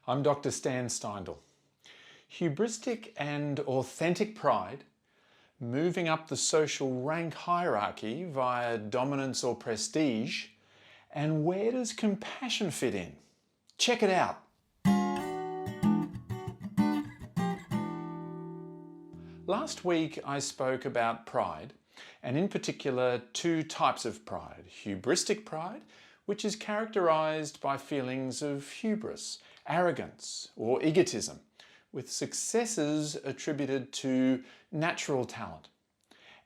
I'm Dr. Stan Steindl. Hubristic and authentic pride, moving up the social rank hierarchy via dominance or prestige, and where does compassion fit in? Check it out. Last week I spoke about pride, and in particular two types of pride. Hubristic pride, which is characterised by feelings of hubris, arrogance or egotism, with successes attributed to natural talent.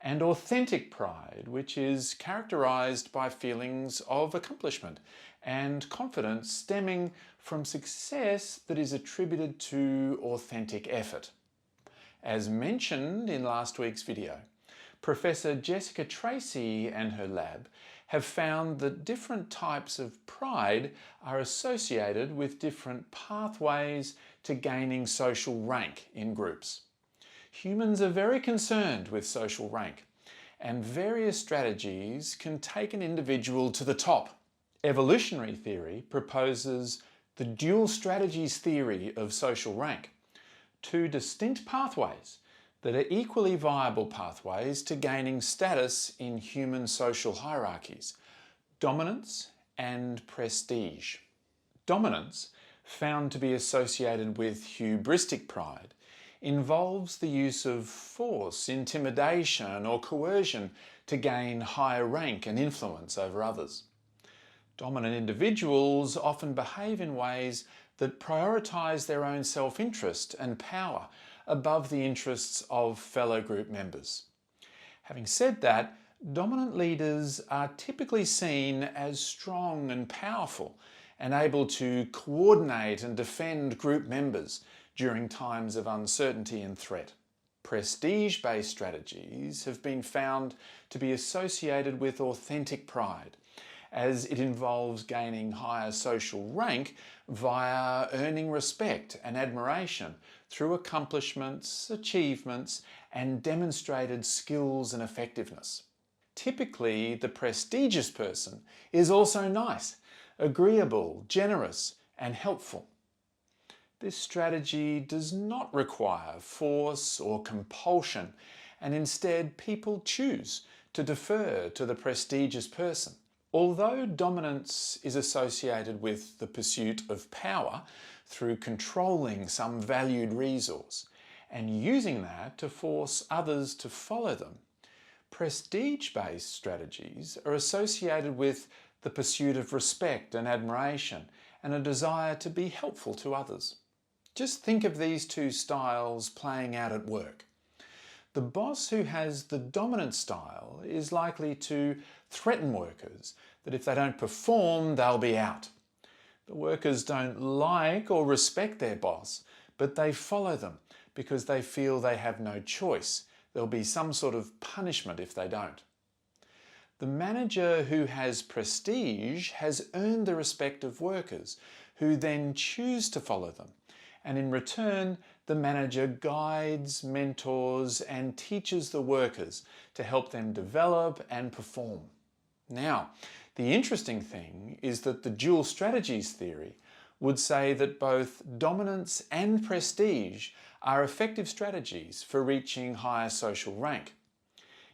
And authentic pride, which is characterised by feelings of accomplishment and confidence stemming from success that is attributed to authentic effort. As mentioned in last week's video, Professor Jessica Tracy and her lab have found that different types of pride are associated with different pathways to gaining social rank in groups. Humans are very concerned with social rank, and various strategies can take an individual to the top. Evolutionary theory proposes the dual strategies theory of social rank, two distinct pathways that are equally viable pathways to gaining status in human social hierarchies: dominance and prestige. Dominance, found to be associated with hubristic pride, involves the use of force, intimidation or coercion to gain higher rank and influence over others. Dominant individuals often behave in ways that prioritise their own self-interest and power above the interests of fellow group members. Having said that, dominant leaders are typically seen as strong and powerful and able to coordinate and defend group members during times of uncertainty and threat. Prestige-based strategies have been found to be associated with authentic pride, as it involves gaining higher social rank via earning respect and admiration through accomplishments, achievements, and demonstrated skills and effectiveness. Typically, the prestigious person is also nice, agreeable, generous, and helpful. This strategy does not require force or compulsion, and instead people choose to defer to the prestigious person. Although dominance is associated with the pursuit of power through controlling some valued resource and using that to force others to follow them, prestige-based strategies are associated with the pursuit of respect and admiration and a desire to be helpful to others. Just think of these two styles playing out at work. The boss who has the dominant style is likely to threaten workers that if they don't perform, they'll be out. The workers don't like or respect their boss, but they follow them because they feel they have no choice. There'll be some sort of punishment if they don't. The manager who has prestige has earned the respect of workers who then choose to follow them. And in return, the manager guides, mentors, and teaches the workers to help them develop and perform. Now, the interesting thing is that the dual strategies theory would say that both dominance and prestige are effective strategies for reaching higher social rank.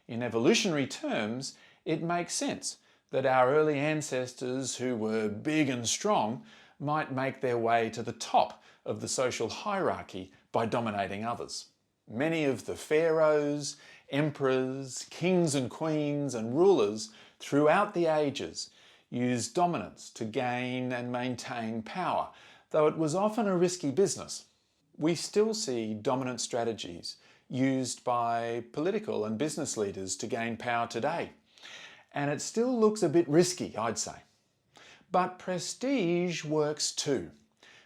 In evolutionary terms, it makes sense that our early ancestors who were big and strong might make their way to the top of the social hierarchy by dominating others. Many of the pharaohs, emperors, kings and queens and rulers throughout the ages used dominance to gain and maintain power, though it was often a risky business. We still see dominant strategies used by political and business leaders to gain power today, and it still looks a bit risky, I'd say. But prestige works too.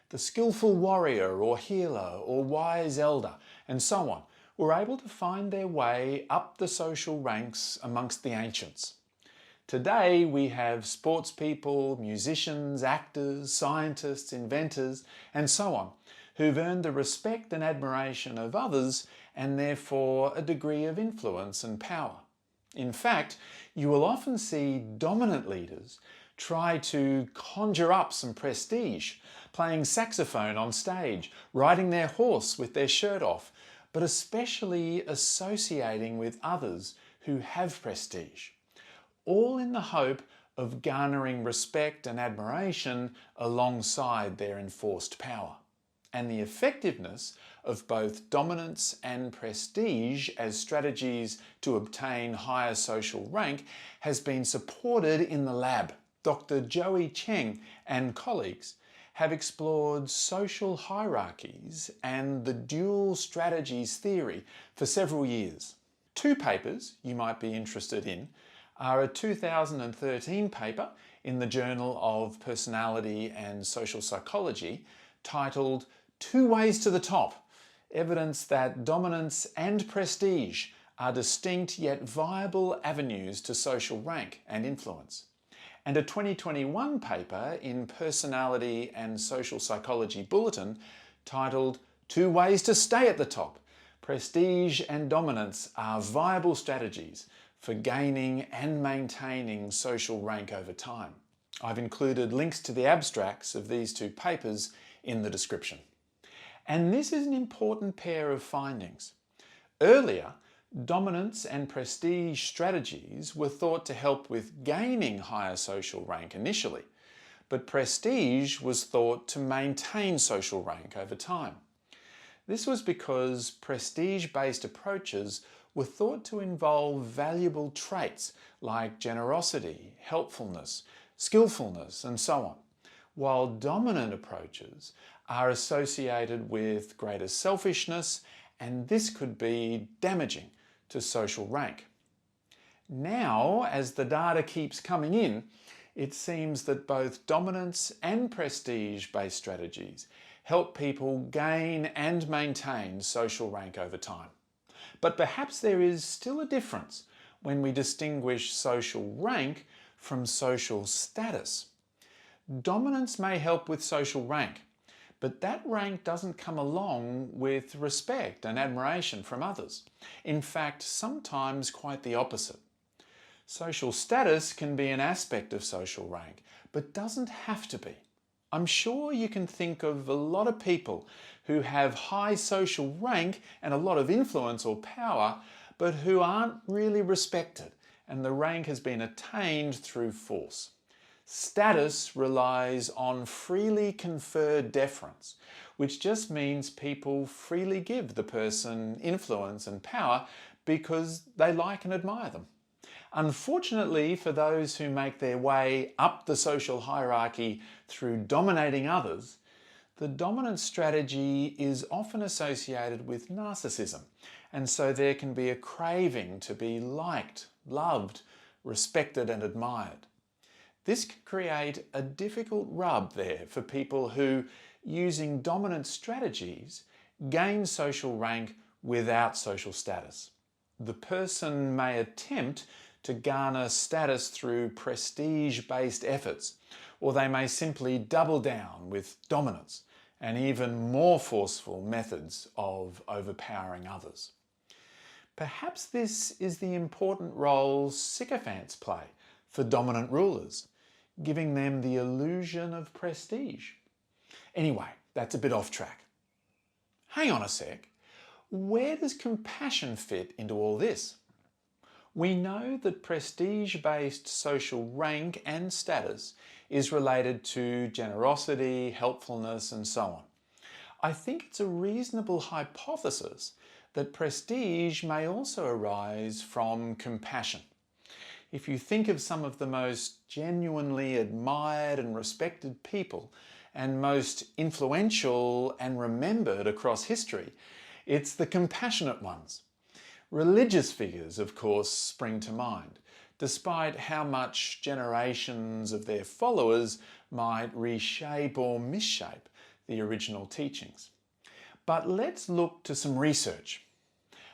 The skillful warrior or healer or wise elder and so on were able to find their way up the social ranks amongst the ancients. Today we have sports people, musicians, actors, scientists, inventors and so on who've earned the respect and admiration of others and therefore a degree of influence and power. In fact, you will often see dominant leaders try to conjure up some prestige playing saxophone on stage, riding their horse with their shirt off, but especially associating with others who have prestige, all in the hope of garnering respect and admiration alongside their enforced power. And the effectiveness of both dominance and prestige as strategies to obtain higher social rank has been supported in the lab. Dr. Cheng and colleagues have explored social hierarchies and the dual strategies theory for several years. Two papers you might be interested in are a 2013 paper in the Journal of Personality and Social Psychology titled "Two Ways to the Top: Evidence that Dominance and Prestige are Distinct yet Viable Avenues to Social Rank and Influence," and a 2021 paper in Personality and Social Psychology Bulletin titled "Two Ways to Stay at the Top: Prestige and Dominance are Viable Strategies for Gaining and Maintaining Social Rank Over Time." I've included links to the abstracts of these two papers in the description. And this is an important pair of findings. Earlier, dominance and prestige strategies were thought to help with gaining higher social rank initially, but prestige was thought to maintain social rank over time. This was because prestige-based approaches were thought to involve valuable traits like generosity, helpfulness, skillfulness, and so on, while dominant approaches are associated with greater selfishness, and this could be damaging to social rank. Now, as the data keeps coming in, it seems that both dominance and prestige-based strategies help people gain and maintain social rank over time. But perhaps there is still a difference when we distinguish social rank from social status. Dominance may help with social rank, but that rank doesn't come along with respect and admiration from others. In fact, sometimes quite the opposite. Social status can be an aspect of social rank, but doesn't have to be. I'm sure you can think of a lot of people who have high social rank and a lot of influence or power, but who aren't really respected, and the rank has been attained through force. Status relies on freely conferred deference, which just means people freely give the person influence and power because they like and admire them. Unfortunately, for those who make their way up the social hierarchy through dominating others, the dominant strategy is often associated with narcissism, and so there can be a craving to be liked, loved, respected, and admired. This can create a difficult rub there for people who, using dominant strategies, gain social rank without social status. The person may attempt to garner status through prestige-based efforts, or they may simply double down with dominance and even more forceful methods of overpowering others. Perhaps this is the important role sycophants play for dominant rulers, giving them the illusion of prestige. Anyway, that's a bit off track. Hang on a sec. Where does compassion fit into all this? We know that prestige-based social rank and status is related to generosity, helpfulness, and so on. I think it's a reasonable hypothesis that prestige may also arise from compassion. If you think of some of the most genuinely admired and respected people and most influential and remembered across history, it's the compassionate ones. Religious figures, of course, spring to mind, despite how much generations of their followers might reshape or misshape the original teachings. But let's look to some research.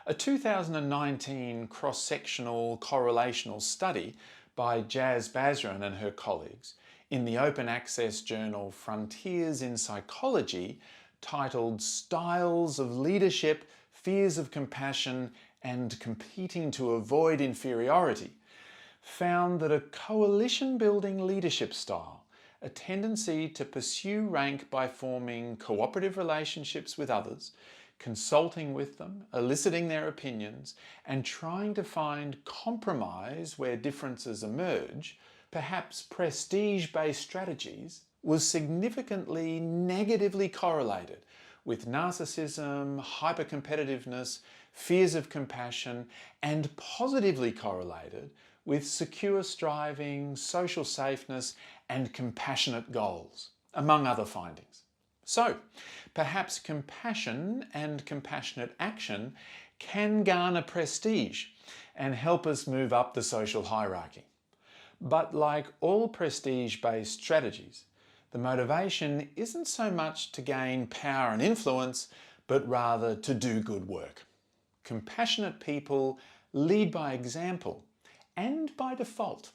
A 2019 cross-sectional correlational study by Basran and her colleagues in the open access journal Frontiers in Psychology, titled "Styles of Leadership, Fears of Compassion, and Competing to Avoid Inferiority," found that a coalition-building leadership style a tendency to pursue rank by forming cooperative relationships with others, consulting with them, eliciting their opinions, and trying to find compromise where differences emerge, perhaps prestige-based strategies, was significantly negatively correlated with narcissism, hypercompetitiveness, fears of compassion, and positively correlated with secure striving, social safeness, and compassionate goals, among other findings. So, perhaps compassion and compassionate action can garner prestige and help us move up the social hierarchy. But like all prestige-based strategies, the motivation isn't so much to gain power and influence, but rather to do good work. Compassionate people lead by example and by default.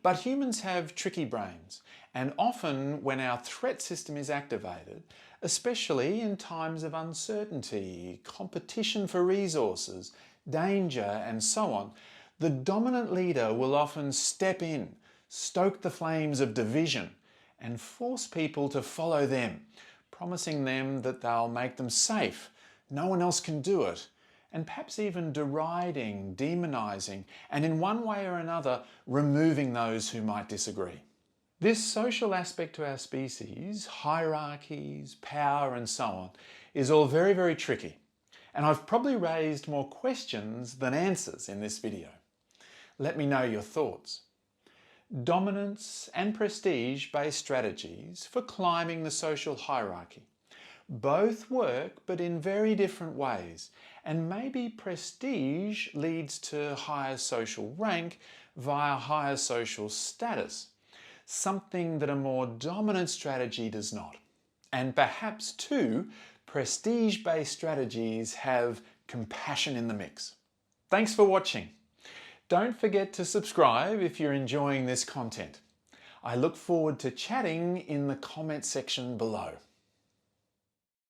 But humans have tricky brains, and often when our threat system is activated, especially in times of uncertainty, competition for resources, danger, and so on, the dominant leader will often step in, stoke the flames of division, and force people to follow them, promising them that they'll make them safe, no one else can do it, and perhaps even deriding, demonising, and in one way or another, removing those who might disagree. This social aspect to our species, hierarchies, power, and so on, is all very, very tricky. And I've probably raised more questions than answers in this video. Let me know your thoughts. Dominance and prestige-based strategies for climbing the social hierarchy. Both work, but in very different ways, and maybe prestige leads to higher social rank via higher social status, something that a more dominant strategy does not. And perhaps too, prestige-based strategies have compassion in the mix. Thanks for watching. Don't forget to subscribe if you're enjoying this content. I look forward to chatting in the comment section below.